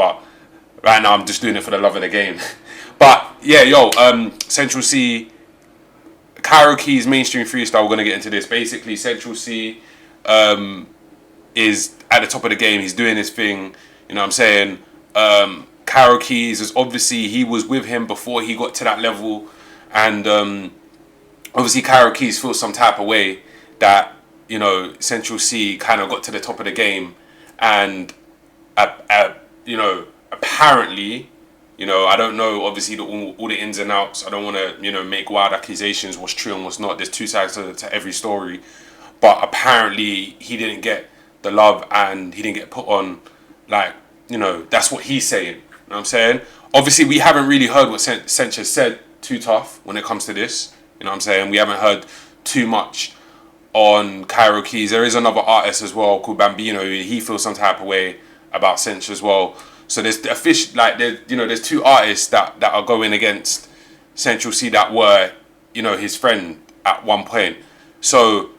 but right now I'm just doing it for the love of the game. But yeah, Central C, Kairo, Keyz, mainstream freestyle. We're gonna get into this. Basically, Central C is at the top of the game. He's doing his thing. You know what I'm saying? Kairo, Keyz is obviously, he was with him before he got to that level, and obviously Kairo, Keyz feels some type of way that, you know, Central C kind of got to the top of the game, and you know, apparently, you know, I don't know obviously all the ins and outs. I don't want to, you know, make wild accusations, what's true and what's not. There's two sides to every story, but apparently he didn't get the love and he didn't get put on, like, you know, that's what he's saying. You know what I'm saying? Obviously we haven't really heard what Sench has said too tough when it comes to this. You know what I'm saying? We haven't heard too much on Kairo, Keyz. There is another artist as well called Bambino. He feels some type of way about Sench as well. So there's the official, like, there's two artists that are going against Central C that were, you know, his friend at one point. So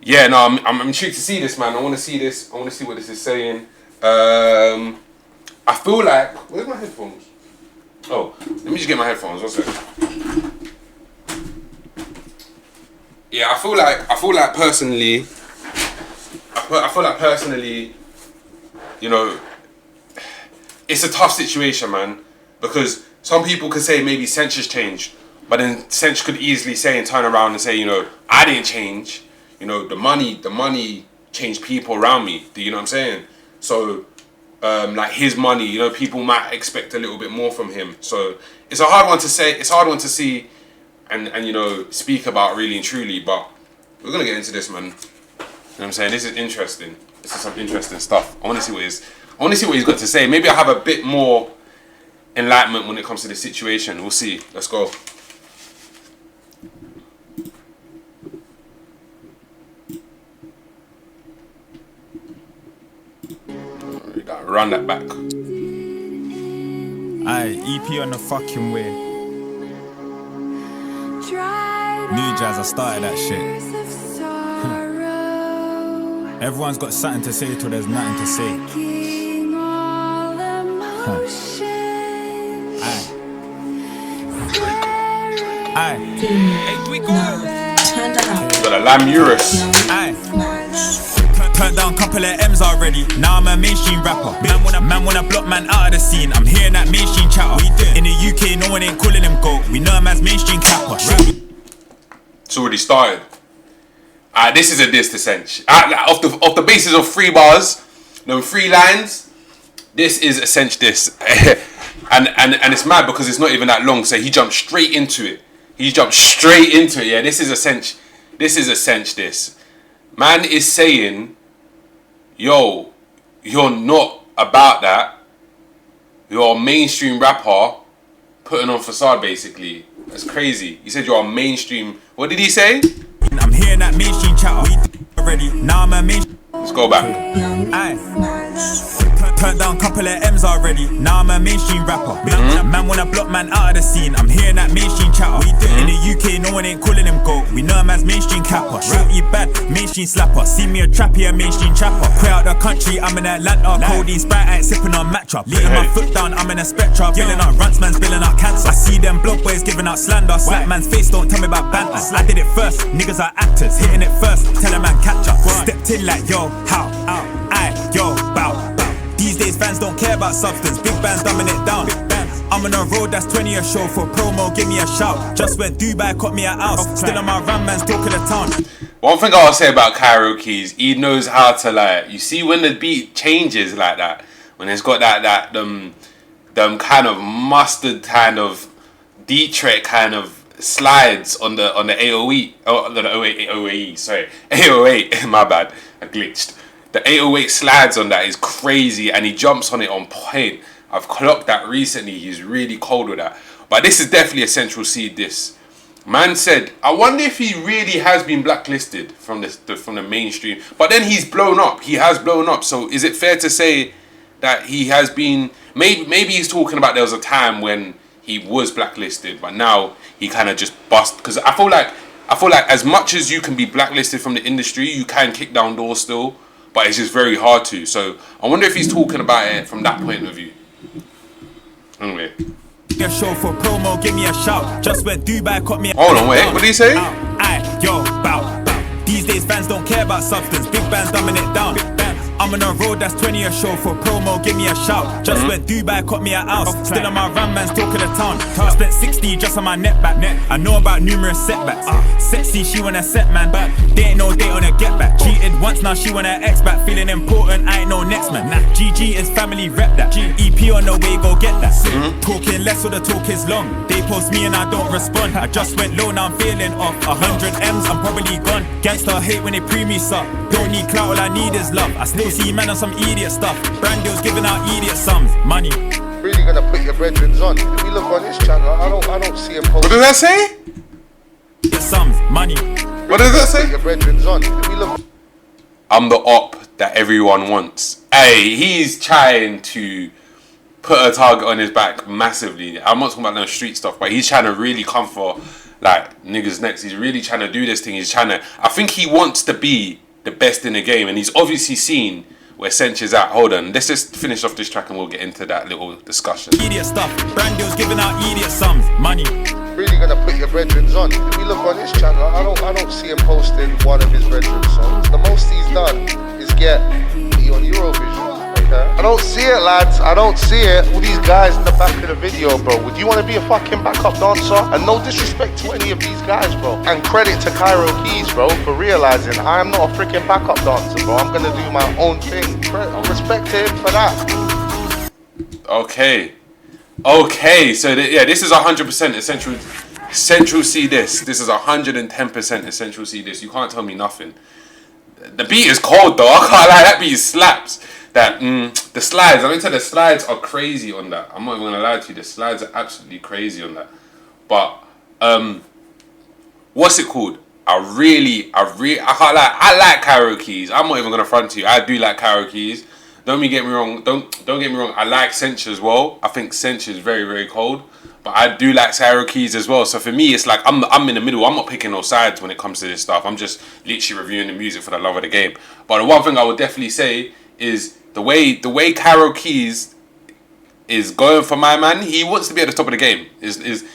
yeah, no, I'm intrigued to see this, man. I want to see this. I want to see what this is saying. I feel like, where's my headphones? Oh, let me just get my headphones. One second. Yeah, I feel like personally, you know, it's a tough situation, man, because some people could say maybe Sench has changed, but then Sench could easily say and turn around and say, you know, I didn't change. You know, the money changed people around me. Do you know what I'm saying? So, like his money, you know, people might expect a little bit more from him. So it's a hard one to say. It's a hard one to see, and you know, speak about really and truly. But we're gonna get into this, man. You know what I'm saying? This is interesting. This is some interesting stuff. I want to see what he's got to say. Maybe I'll have a bit more enlightenment when it comes to this situation. We'll see. Let's go. Run that back. Aye, EP on the fucking way. New Jazz, I started that shit. Everyone's got something to say till there's nothing to say. Aye. Hey, we go. Got a Lamurus. Aye. Turned down couple of M's already. Now I'm a mainstream rapper. Man wanna block man out of the scene. I'm hearing that mainstream chatter. In the UK, no one ain't calling him GOAT. We know him as mainstream capper. It's already started. This is a diss to Sench. Off the basis of 3 bars, no 3 lines, this is a Sench diss. and it's mad because it's not even that long, so he jumped straight into it. Yeah, this is a Sench diss. Man is saying, yo, you're not about that. You're a mainstream rapper putting on facade, basically. That's crazy. He said you're a mainstream. What did he say? I'm hearing that mainstream chatter already. Now I'm a mainstream. Let's go back. Aye. Turned down couple of M's already. Now I'm a mainstream rapper. Man wanna block man out of the scene. I'm hearing that mainstream chatter. In the UK, no one ain't calling him GOAT. We know him as mainstream capper. Shorty bad, mainstream slapper. See me a trappy, a mainstream trapper. Quit out the country, I'm in Atlanta. Codeine Sprite, I ain't sipping on matcha. Leaving my foot down, I'm in a spectra. Billing out rants, man's billing out cancer. I see them blog boys giving out slander. Slap man's face, don't tell me about banter. I did it first, niggas are actors. Hitting it first, tell a man catch up. Stepped in like, yo, how, aye, yo, bow. These days fans don't care about substance. Big bands dumbing it down. I'm on a road that's 20 a show. For promo, give me a shout. Just went Dubai, caught me a house. Still on my ram, man's talking the town. One thing I'll say about Kairo, Keyz, he knows how to, like, you see when the beat changes like that, when it's got that kind of mustard kind of Detroit kind of slides on the AOE. Oh, the AOE, sorry. 808, my bad. I glitched. The 808 slides on that is crazy, and he jumps on it on point. I've clocked that recently. He's really cold with that. But this is definitely a Central C diss. Man said, I wonder if he really has been blacklisted from the mainstream. But then he's blown up. He has blown up. So is it fair to say that he has been... Maybe he's talking about there was a time when he was blacklisted, but now he kind of just bust. Because I feel like as much as you can be blacklisted from the industry, you can kick down doors still. But it's just very hard to. So I wonder if he's talking about it from that point of view. Anyway. A show for promo, give me a shout. Just went Dubai, caught me. Hold on, wait. What did he say? Aye, yo, bow. These days fans don't care about substance. Big bands dumbing it down. I'm on a road that's 20 a show for promo, give me a shout. Just went Dubai, caught me a house. Still on my run, man's talking the town. Spent 60 just on my net back. I know about numerous setbacks. Sexy, she want a set man back. They ain't no date on a get back. Cheated once, now she want her ex back. Feeling important, I ain't no next man. GG is family, rep that. EP on the way, go get that. Talking less so the talk is long. They post me and I don't respond. I just went low, now I'm feeling off. 100 M's, I'm probably gone. Gangsta hate when they pre me suck. Don't need clout, all I need is love. I still see man on some idiot stuff. Brand deals giving out idiot sums. Money. Really gonna put your brethrens on. If we look on this channel, I don't see him post. What does that say? Sums, money. What does that say? Put your brethrens on. If we look. I'm the op that everyone wants. Hey, he's trying to put a target on his back massively. I'm not talking about no street stuff, but he's trying to really come for like niggas next. He's really trying to do this thing. He's trying to. I think he wants to be the best in the game, and he's obviously seen where Sench is at. Hold on, let's just finish off this track and we'll get into that little discussion. Idiot stuff. Brand deals giving out idiot sums. Money. Really gonna put your brethrens on. If we look on this channel, I don't see him posting one of his brethrens songs. The most he's done is get me on Eurovision. Okay? I don't see it, lads. I don't see it. All these guys in the back of the video, bro. Would you want to be a fucking backup dancer? And no disrespect to any of these guys, bro. And credit to Kairo Keyz, bro, for realizing I am not a freaking backup dancer, bro. I'm gonna do my own thing. Respect him for that. Okay, so yeah, this is 100% essential C this. This is 110% essential C this. You can't tell me nothing. The beat is cold though, I can't lie, that beat slaps. That, the slides, I mean, the slides are crazy on that. I'm not even gonna lie to you, the slides are absolutely crazy on that. But, what's it called? I can't lie, I like Kairo Keyz. I'm not even gonna front to you, I do like Kairo Keyz. Don't get me wrong, don't get me wrong, I like Sench as well. I think Sench is very, very cold. But I do like Kairo Keyz as well. So for me, it's like I'm in the middle. I'm not picking no sides when it comes to this stuff. I'm just literally reviewing the music for the love of the game. But the one thing I would definitely say is the way Kairo Keyz is going for my man, he wants to be at the top of the game. Is do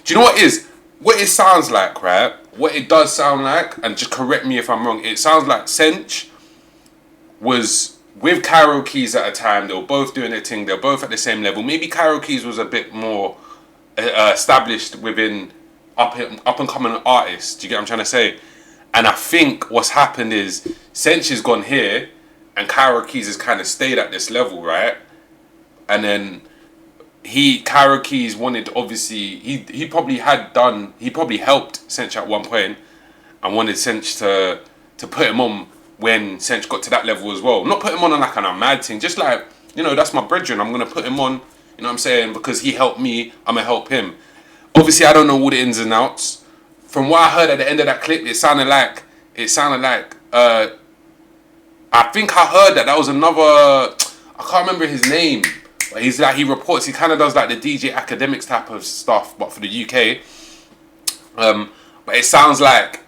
you know what it is? What it sounds like, right? What it does sound like, and just correct me if I'm wrong, it sounds like Sench was with Kairo Keyz at a time. They were both doing their thing. They were both at the same level. Maybe Kairo Keyz was a bit more established within up and coming artists. Do you get what I'm trying to say? And I think what's happened is Sench has gone here and Kairo Keyz has kind of stayed at this level, right? And then Kairo Keyz wanted, obviously, he probably helped Sench at one point and wanted Sench to put him on when Sench got to that level as well. Not put him on like a mad thing, just like, you know, that's my brethren, I'm going to put him on, you know what I'm saying, because he helped me, I'm going to help him. Obviously, I don't know all the ins and outs. From what I heard at the end of that clip, it sounded like, I think I heard that was another, I can't remember his name, but he's like, he reports, he kind of does like the DJ Academics type of stuff, but for the UK. But it sounds like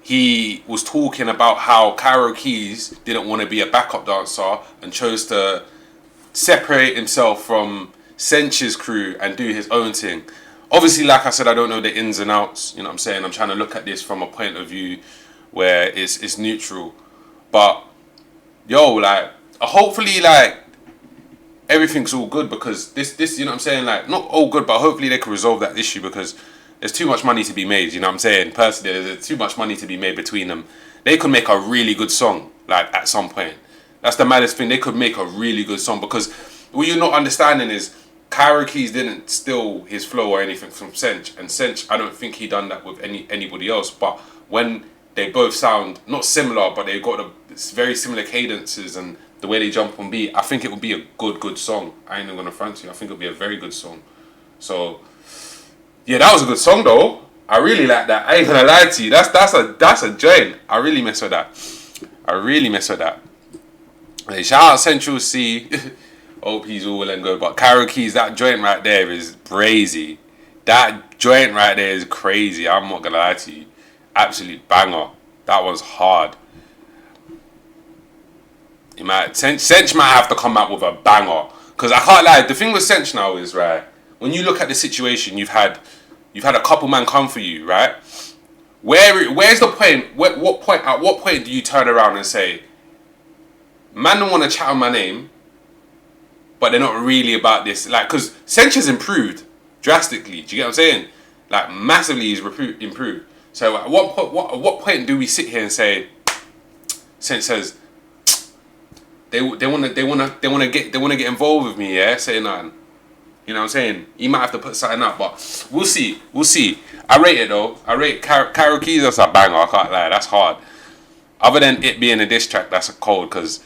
he was talking about how Kairo Keyz didn't want to be a backup dancer and chose to separate himself from Sench's crew and do his own thing. Obviously, like I said, I don't know the ins and outs, you know what I'm saying? I'm trying to look at this from a point of view where it's neutral. But, yo, like, hopefully, like, everything's all good because this, you know what I'm saying? Like, not all good, but hopefully they can resolve that issue because there's too much money to be made, you know what I'm saying? Personally, there's too much money to be made between them. They could make a really good song, like, at some point. That's the maddest thing. They could make a really good song because what you're not understanding is Kairo Keyz didn't steal his flow or anything from Sench. And Sench, I don't think he done that with anybody else. But when they both sound, not similar, but they got very similar cadences and the way they jump on beat, I think it would be a good song. I ain't even going to front you. I think it would be a very good song. So, yeah, that was a good song though. I really like that. I ain't going to lie to you. That's a joint. I really mess with that. Hey, shout out Central C. OP's all well and good. But Kairo Keyz, that joint right there is crazy. That joint right there is crazy. I'm not going to lie to you. Absolute banger. That was hard. Sench might have to come out with a banger. Because I can't lie, the thing with Sench now is, right, when you look at the situation, you've had a couple man come for you, right? Where's the point? At what point do you turn around and say, man don't want to chat on my name, but they're not really about this? Like, because Sench has improved drastically. Do you get what I'm saying? Like, massively he's improved. So at what point do we sit here and say, Sench says, they wanna get involved with me, yeah? Saying nothing. You know what I'm saying? He might have to put something up, but we'll see. I rate it though. I rate Kairo Keyz, that's a banger, I can't lie. That's hard. Other than it being a diss track, that's a cold, because